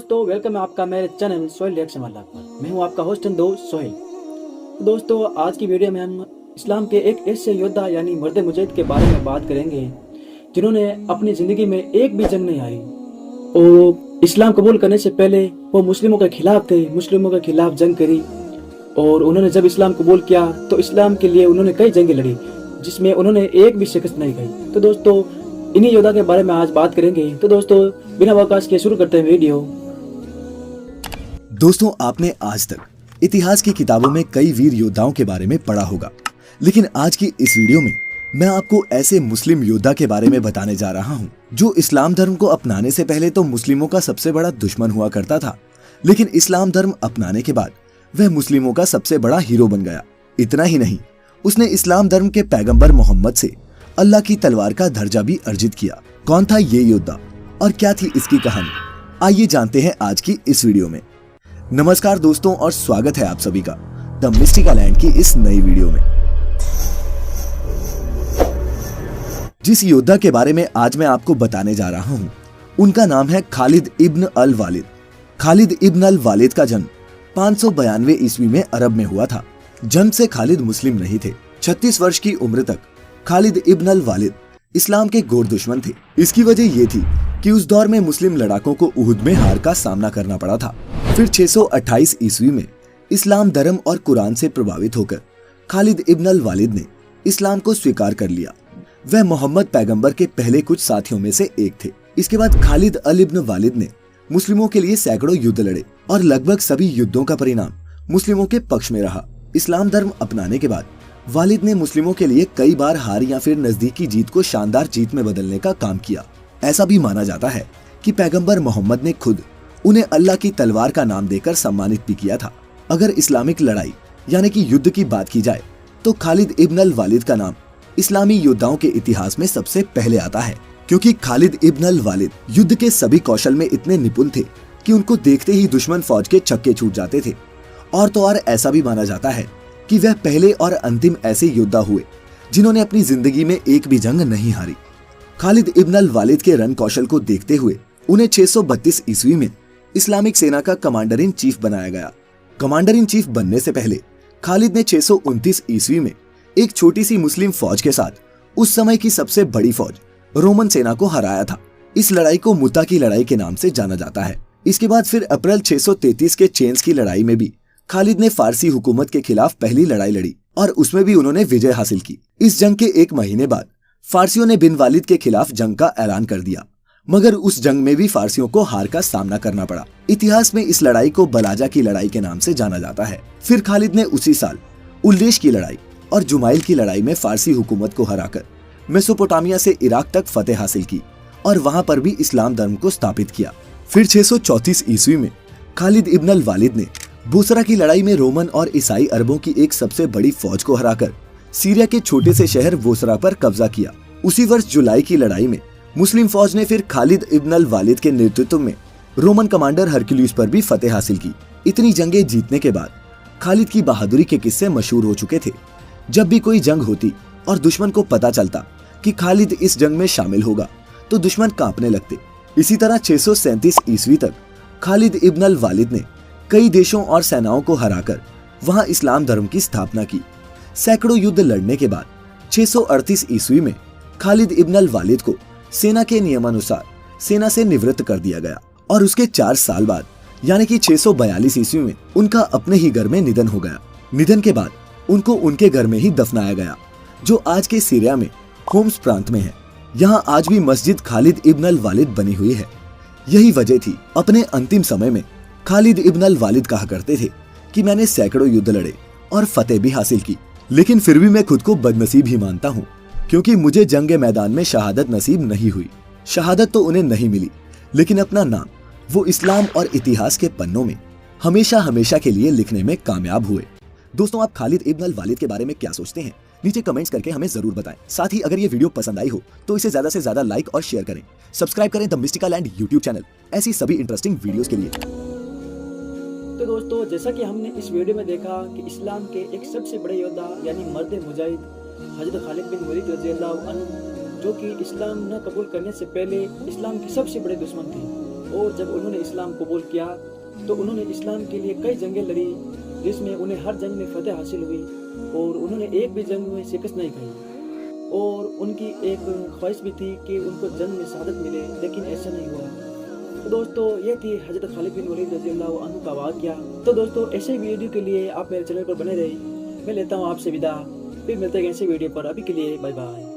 दोस्तों वेलकम है आपका मेरे चैनल सोहेल रिएक्शन वाला पर। मैं हूं आपका होस्ट एंड दोस्त सोहेल। दोस्तों आज की वीडियो में हम इस्लाम के एक ऐसे योद्धा यानी मर्द मुजाहिद के बारे में बात करेंगे जिन्होंने अपनी ज़िंदगी में एक भी जंग नहीं हारी और इस्लाम कबूल करने से पहले वो मुस्लिमों के खिलाफ थे, मुस्लिमों के खिलाफ जंग करी और उन्होंने जब इस्लाम कबूल किया तो इस्लाम के लिए उन्होंने कई जंगें लड़ी जिसमें उन्होंने एक भी शिकस्त नहीं खाई। तो दोस्तों इन्हीं योद्धा के बारे में आज बात करेंगे। तो दोस्तों बिना अवकाश के शुरू करते हैं वीडियो। दोस्तों आपने आज तक इतिहास की किताबों में कई वीर योद्धाओं के बारे में पढ़ा होगा, लेकिन आज की इस वीडियो में मैं आपको ऐसे मुस्लिम योद्धा के बारे में बताने जा रहा हूं जो इस्लाम धर्म को अपनाने से पहले तो मुस्लिमों का सबसे बड़ा दुश्मन हुआ करता था, लेकिन इस्लाम धर्म अपनाने के बाद वह मुस्लिमों का सबसे बड़ा हीरो बन गया। इतना ही नहीं, उसने इस्लाम धर्म के पैगंबर मोहम्मद से अल्लाह की तलवार का दर्जा भी अर्जित किया। कौन था ये योद्धा और क्या थी इसकी कहानी, आइए जानते हैं आज की इस वीडियो में। नमस्कार दोस्तों और स्वागत है आप सभी का द मिस्टिकल लैंड की इस नई वीडियो में। जिस योद्धा के बारे में आज मैं आपको बताने जा रहा हूं उनका नाम है खालिद इब्न अल वालिद। खालिद इब्न अल वालिद का जन्म 592 ईस्वी में अरब में हुआ था। जन्म से खालिद मुस्लिम नहीं थे। 36 वर्ष की उम्र तक खालिद इब्न अल वालिद इस्लाम के घोर दुश्मन थे। इसकी वजह ये थी कि उस दौर में मुस्लिम लड़ाकों को उहुद में हार का सामना करना पड़ा था। फिर 628 ईस्वी में इस्लाम धर्म और कुरान से प्रभावित होकर खालिद इब्न अल वालिद ने इस्लाम को स्वीकार कर लिया। वह मोहम्मद पैगंबर के पहले कुछ साथियों में से एक थे। इसके बाद खालिद अल इब्न वालिद ने मुस्लिमों के लिए सैकड़ों युद्ध लड़े और लगभग सभी युद्धों का परिणाम मुस्लिमों के पक्ष में रहा। इस्लाम धर्म अपनाने के बाद वालिद ने मुस्लिमों के लिए कई बार हार या फिर नजदीकी जीत को शानदार जीत में बदलने का काम किया। ऐसा भी माना जाता है कि पैगंबर मोहम्मद ने खुद उन्हें अल्लाह की तलवार का नाम देकर सम्मानित भी किया था। अगर इस्लामिक लड़ाई यानी कि युद्ध की बात की जाए तो खालिद इब्न अल वालिद का नाम इस्लामी योद्धाओं के इतिहास में सबसे पहले आता है, क्योंकि खालिद इब्न अल वालिद युद्ध के सभी कौशल में इतने निपुण थे कि उनको देखते ही दुश्मन फौज के छक्के छूट जाते थे। और तो और ऐसा भी माना जाता है कि वह पहले और अंतिम ऐसे योद्धा हुए जिन्होंने अपनी जिंदगी में एक भी जंग नहीं हारी। खालिद इब्न अल वालिद के रण कौशल को देखते हुए उन्हें 632 ईस्वी में इस्लामिक सेना का कमांडर इन चीफ बनाया गया। कमांडर इन चीफ बनने से पहले खालिद ने 629 ईस्वी में एक छोटी सी मुस्लिम फौज के साथ उस समय की सबसे बड़ी फौज रोमन सेना को हराया था। इस लड़ाई को मुता की लड़ाई के नाम से जाना जाता है। इसके बाद फिर अप्रैल 633 के चेंज की लड़ाई में भी खालिद ने फारसी हुकूमत के खिलाफ पहली लड़ाई लड़ी और उसमें भी उन्होंने विजय हासिल की। इस जंग के एक महीने बाद फारसियों ने बिन वालिद के खिलाफ जंग का ऐलान कर दिया, मगर उस जंग में भी फारसियों को हार का सामना करना पड़ा। इतिहास में इस लड़ाई को बलाजा की लड़ाई के नाम से जाना जाता है। फिर खालिद ने उसी साल उल्लेश की लड़ाई और जुमाइल की लड़ाई में फारसी हुकूमत को हराकर मेसोपोटामिया से इराक तक फतेह हासिल की और वहां पर भी इस्लाम धर्म को स्थापित किया। फिर 634 ईस्वी में खालिद इब्न अल वालिद ने बूसरा की लड़ाई में रोमन और ईसाई अरबों की एक सबसे बड़ी फौज को हराकर सीरिया के छोटे से शहर बोसरा पर कब्जा किया। उसी वर्ष जुलाई की लड़ाई में मुस्लिम फौज ने फिर खालिद इब्न अल वालिद के नेतृत्व में रोमन कमांडर हरक्यूलिस पर भी फतेह हासिल की। इतनी जंगें जीतने के बाद खालिद की बहादुरी के किस्से मशहूर हो चुके थे। जब भी कोई जंग होती और दुश्मन को पता चलता कि खालिद इस जंग में शामिल होगा तो दुश्मन कांपने लगते। इसी तरह 637 ईस्वी तक खालिद इब्न अल वालिद ने कई देशों और सेनाओं को हराकर वहां इस्लाम धर्म की स्थापना की। सैकड़ों युद्ध लड़ने के बाद 638 ईस्वी में खालिद इब्न अल वालिद को सेना के नियमानुसार सेना से निवृत्त कर दिया गया और उसके 4 साल बाद यानी कि 642 ईस्वी में उनका अपने ही घर में निधन हो गया। निधन के बाद उनको उनके घर में ही दफनाया गया, जो आज के सीरिया में होम्स प्रांत में है। यहाँ आज भी मस्जिद खालिद इब्न अल वालिद बनी हुई है। यही वजह थी अपने अंतिम समय में खालिद इब्न अल वालिद कहा करते थे कि मैंने सैकड़ों युद्ध लड़े और फतेह भी हासिल की, लेकिन फिर भी मैं खुद को बदनसीब ही मानता हूँ, क्योंकि मुझे जंग मैदान में शहादत नसीब नहीं हुई। शहादत तो उन्हें नहीं मिली, लेकिन अपना नाम वो इस्लाम और इतिहास के पन्नों में हमेशा हमेशा के लिए लिखने में कामयाब हुए। दोस्तों आप खालिद इब्न अल वालिद के बारे में क्या सोचते हैं, नीचे कमेंट्स करके हमें जरूर बताएं। साथ ही अगर ये वीडियो पसंद आई हो तो इसे ज्यादा से ज्यादा लाइक और शेयर करें। सब्सक्राइब करें the mystical land YouTube channel ऐसी सभी इंटरेस्टिंग वीडियोस के लिए। तो दोस्तों जैसा कि हमने इस वीडियो में देखा कि इस्लाम के एक सबसे बड़े योद्धा यानी मर्द मुजाहिद हजरत खालिद बिन वलीद रज़ियल्लाहु अन्हु, जो कि इस्लाम न कबूल करने से पहले इस्लाम के सबसे बड़े दुश्मन थे और जब उन्होंने इस्लाम कबूल किया तो उन्होंने इस्लाम के लिए कई जंगें लड़ी, जिसमें उन्हें हर जंग में फतेह हासिल हुई और उन्होंने एक भी जंग में शिकस्त नहीं खाई। और उनकी एक ख्वाहिश भी थी कि उनको जंग में शहादत मिले, लेकिन ऐसा नहीं हुआ। तो दोस्तों, ये थी हज़रत खालिद बिन वलीद रज़ियल्लाहु अन्हु का वाक़या। तो दोस्तों, ऐसे वीडियो के लिए आप मेरे चैनल पर बने रहिए। मैं लेता हूँ आपसे विदा, फिर मिलते हैं ऐसे वीडियो पर। अभी के लिए बाय बाय।